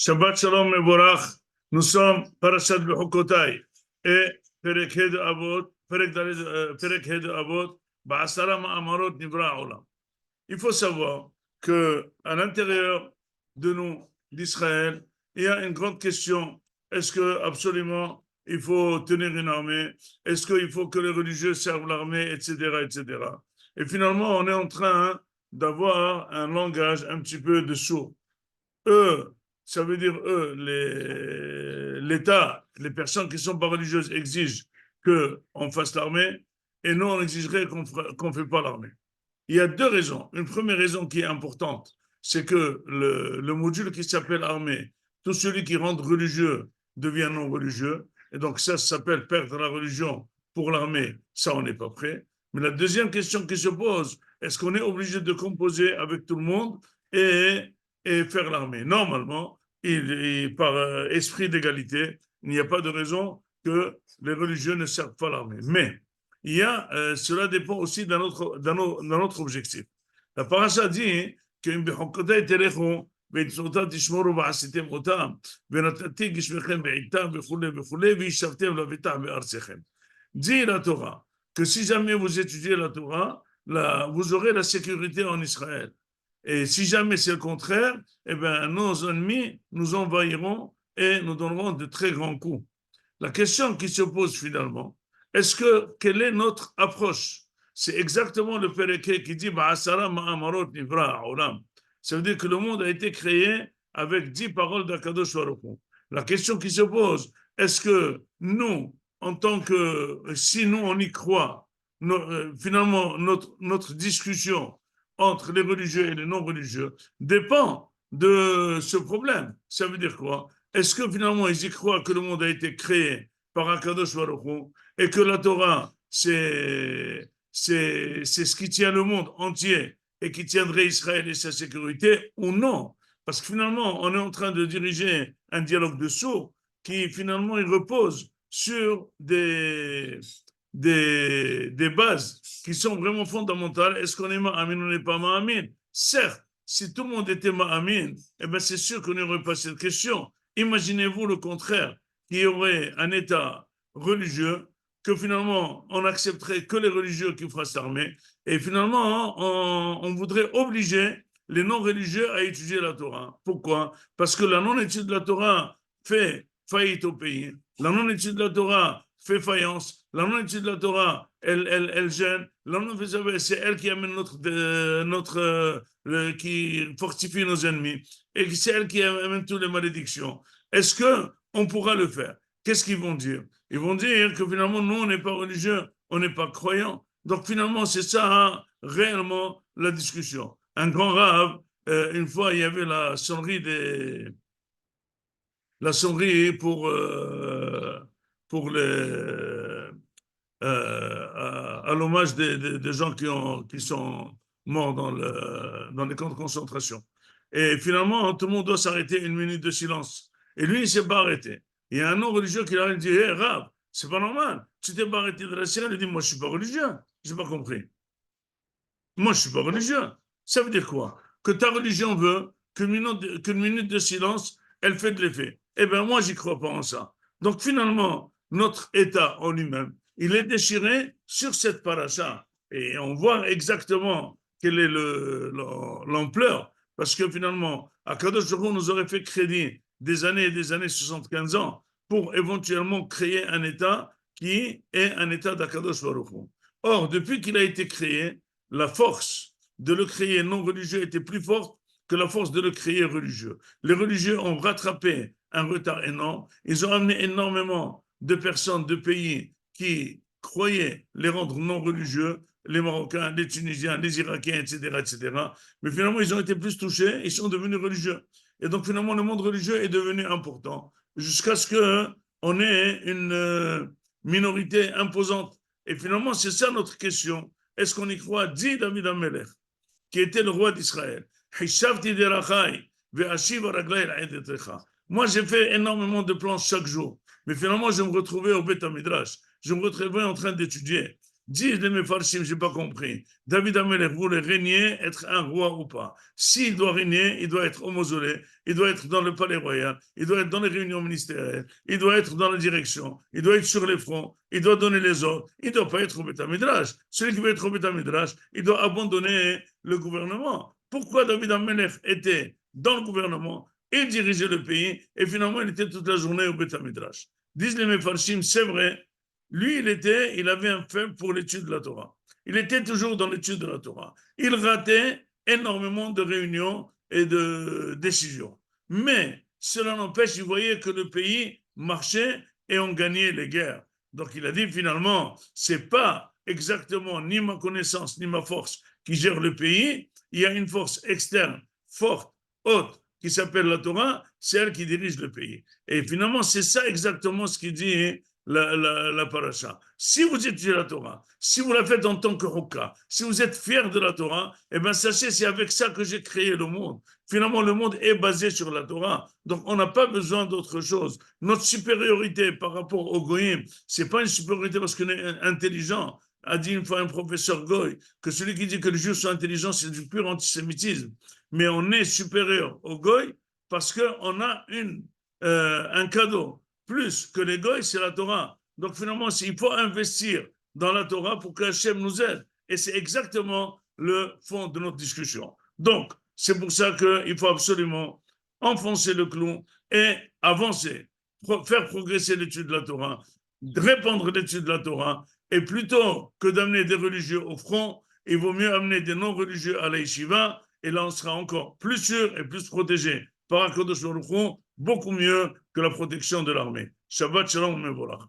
Shabbat Shalom Mevorach. Nous sommes Parashat Bechukotai et Perek He de Avot, Perek He de Avot, Ba'asara Ma'amarot Nivra Olam. Il faut savoir que à l'intérieur de nous, d'Israël, il y a une grande question. Est-ce que absolument il faut tenir une armée? Est-ce qu'il faut que les religieux servent l'armée, etc., etc. Et finalement, on est en train d'avoir un langage un petit peu de sourd. Eux, ça veut dire l'État, les personnes qui ne sont pas religieuses exigent qu'on fasse l'armée et nous, on exigerait qu'on ne fait pas l'armée. Il y a deux raisons. Une première raison qui est importante, c'est que le module qui s'appelle armée, tout celui qui rentre religieux devient non religieux. Et donc ça s'appelle perdre la religion pour l'armée. Ça, on n'est pas prêt. Mais la deuxième question qui se pose, est-ce qu'on est obligé de composer avec tout le monde et faire l'armée? Normalement, par esprit d'égalité, il n'y a pas de raison que les religieux ne servent pas l'armée. Mais cela dépend aussi d'un autre objectif. La paracha dit que dit la Torah que si jamais vous étudiez la Torah, vous aurez la sécurité en Israël. Et si jamais c'est le contraire, eh bien, nos ennemis nous envahiront et nous donneront de très grands coups. La question qui se pose finalement, quelle est notre approche? C'est exactement le Pereke qui dit Ba'asara ma'amarot nivra olam. Ça veut dire que le monde a été créé avec 10 paroles d'Akadosh Baruch Hu. La question qui se pose, est-ce que nous, en tant que, si nous on y croit, finalement notre discussion entre les religieux et les non-religieux dépend de ce problème. Ça veut dire quoi? Est-ce que finalement ils y croient que le monde a été créé par Akadosh Baruch Hu et que la Torah c'est ce qui tient le monde entier et qui tiendrait Israël et sa sécurité ou non? Parce que finalement on est en train de diriger un dialogue de sourds qui finalement il repose sur des bases qui sont vraiment fondamentales. Est-ce qu'on est ma'amin ou on n'est pas ma'amin? Certes, si tout le monde était ma'amin, eh ben c'est sûr qu'on n'aurait pas cette question. Imaginez-vous le contraire, qu'il y aurait un État religieux, que finalement on accepterait que les religieux qui fassent l'armée, et finalement on voudrait obliger les non-religieux à étudier la Torah. Pourquoi? Parce que la non-étude de la Torah fait faillite au pays. La non-étude de la Torah fait faïence. La non-étude de la Torah, elle gêne. C'est elle qui amène qui fortifie nos ennemis. Et c'est elle qui amène toutes les malédictions. Est-ce qu'on pourra le faire? Qu'est-ce qu'ils vont dire? Ils vont dire que finalement, nous, on n'est pas religieux, on n'est pas croyants. Donc finalement, c'est ça réellement la discussion. Un grand rave, une fois, il y avait la sonnerie pour à l'hommage des gens qui sont morts dans les camps de concentration. Et finalement, tout le monde doit s'arrêter 1 minute de silence. Et lui, il ne s'est pas arrêté. Il y a un non-religieux qui lui dit, hé, Rab, c'est pas normal. Tu t'es pas arrêté de la sirène. Il dit, moi, je suis pas religieux. J'ai pas compris. Moi, je suis pas religieux. Ça veut dire quoi? Que ta religion veut qu'une minute de silence, elle fait de l'effet. Eh bien, moi, j'y crois pas en ça. Donc, finalement, notre État en lui-même, il est déchiré sur cette paracha. Et on voit exactement quelle est l'ampleur. Parce que finalement, Akadosh Baruch Hu nous aurait fait crédit des années et des années, 75 ans, pour éventuellement créer un État qui est un État d'Akadosh Baruch Hu. Or, depuis qu'il a été créé, la force de le créer non religieux était plus forte que la force de le créer religieux. Les religieux ont rattrapé un retard énorme. Ils ont amené énormément de personnes de pays qui croyaient les rendre non religieux, les Marocains, les Tunisiens, les Irakiens, etc., etc. Mais finalement, ils ont été plus touchés, ils sont devenus religieux. Et donc, finalement, le monde religieux est devenu important jusqu'à ce qu'on ait une minorité imposante. Et finalement, c'est ça notre question. Est-ce qu'on y croit? Dit David Amelech, qui était le roi d'Israël. Moi, j'ai fait énormément de planches chaque jour. Mais finalement, je me retrouvais au Beth Midrash. Je me retrouvais en train d'étudier. Disent les Mefarshim, je n'ai pas compris. David Amelech voulait régner, être un roi ou pas. S'il doit régner, il doit être au mausolée, il doit être dans le palais royal, il doit être dans les réunions ministérielles, il doit être dans la direction, il doit être sur les fronts, il doit donner les ordres, il ne doit pas être au Beth Midrash. Celui qui veut être au Beth Midrash, il doit abandonner le gouvernement. Pourquoi David Amelech était dans le gouvernement, il dirigeait le pays, et finalement il était toute la journée au Beth Midrash? Disent les Mefarshim, c'est vrai. Lui, il avait un faible pour l'étude de la Torah. Il était toujours dans l'étude de la Torah. Il ratait énormément de réunions et de décisions. Mais cela n'empêche, il voyait que le pays marchait et on gagnait les guerres. Donc il a dit finalement, c'est pas exactement ni ma connaissance ni ma force qui gère le pays. Il y a une force externe, forte, haute, qui s'appelle la Torah, c'est elle qui dirige le pays. Et finalement, c'est ça exactement ce qu'il dit la paracha. Si vous étudiez la Torah, si vous la faites en tant que Hoka, si vous êtes fier de la Torah, eh bien sachez, c'est avec ça que j'ai créé le monde. Finalement, le monde est basé sur la Torah. Donc, on n'a pas besoin d'autre chose. Notre supériorité par rapport au Goïm, c'est pas une supériorité parce qu'on est intelligent. A dit une fois un professeur Goy que celui qui dit que les Juifs sont intelligents, c'est du pur antisémitisme. Mais on est supérieur au Goy parce qu'on a un cadeau. Plus que les Goy, c'est la Torah. Donc finalement, il faut investir dans la Torah pour que Hachem nous aide. Et c'est exactement le fond de notre discussion. Donc, c'est pour ça qu'il faut absolument enfoncer le clou et avancer, faire progresser l'étude de la Torah, répandre l'étude de la Torah. Et plutôt que d'amener des religieux au front, il vaut mieux amener des non-religieux à la yeshiva. Et là, on sera encore plus sûr et plus protégé par Akadosh Baruch Hu, beaucoup mieux que la protection de l'armée. Shabbat shalom mevorach.